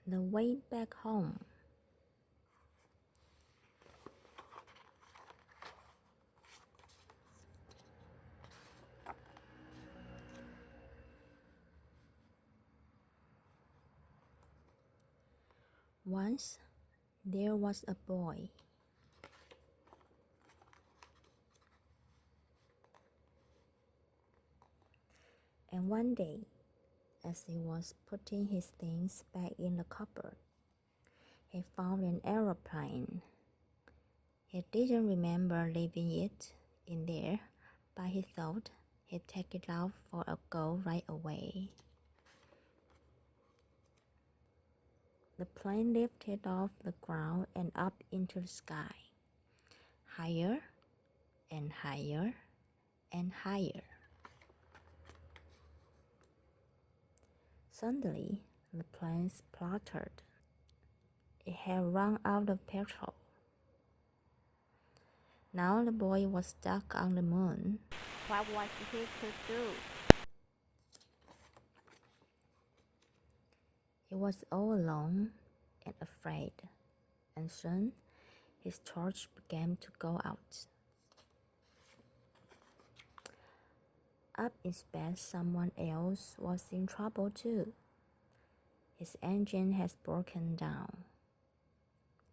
The way back home. Once there was a boy. And one day, as he was putting his things back in the cupboard, he found an aeroplane. He didn't remember leaving it in there, but he thought he'd take it out for a go right away. The plane lifted off the ground and up into the sky, higher and higher and higher. Suddenly, the plane spluttered. It had run out of petrol. Now the boy was stuck on the moon. What was he to do? He was all alone and afraid, and soon his torch began to go out. Up in space, someone else was in trouble too. His engine has broken down,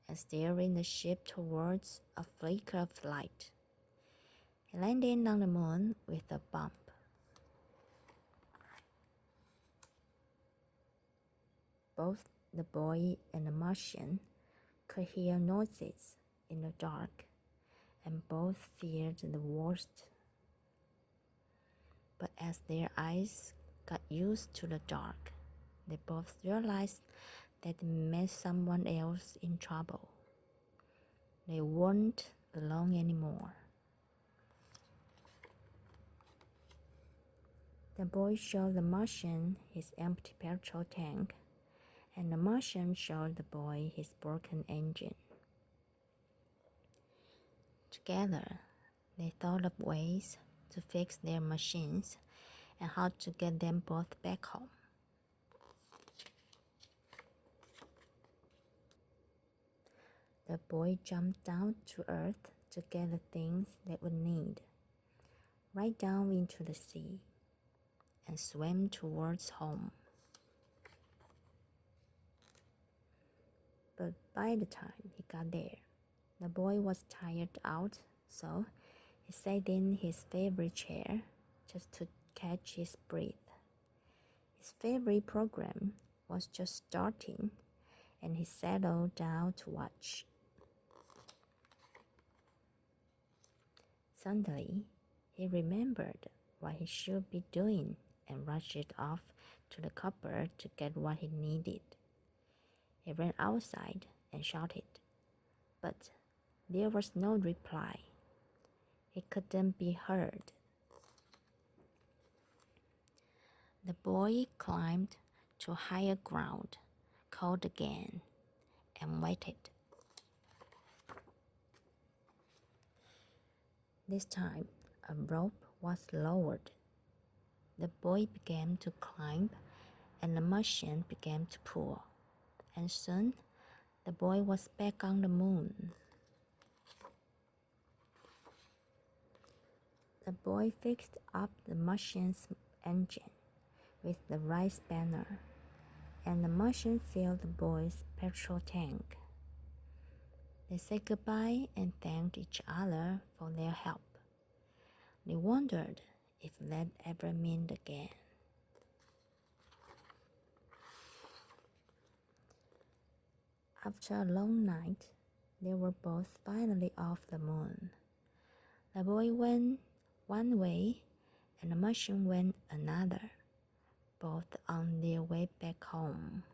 and steering the ship towards a flicker of light. He landed on the moon with a bump. Both the boy and the Martian could hear noises in the dark, and both feared the worst. But as their eyes got used to the dark, they both realized that they met someone else in trouble. They weren't alone anymore. The boy showed the Martian his empty petrol tank, and the Martian showed the boy his broken engine. Together, they thought of ways to fix their machines and how to get them both back home. The boy jumped down to earth to get the things they would need, right down into the sea, and swam towards home. But by the time he got there, the boy was tired out, so he sat in his favorite chair just to catch his breath. His favorite program was just starting, and he settled down to watch. Suddenly, he remembered what he should be doing and rushed off to the cupboard to get what he needed. He ran outside and shouted, but there was no reply. He couldn't be heard. The boy climbed to higher ground, called again, and waited. This time, a rope was lowered. The boy began to climb, and the machine began to pull. And soon, the boy was back on the moon. The boy fixed up the machine's engine with the right spanner, and the machine filled the boy's petrol tank. They said goodbye and thanked each other for their help. They wondered if they'd ever meet again. After a long night, they were both finally off the moon. The boy went one way and the Martian went another, both on their way back home.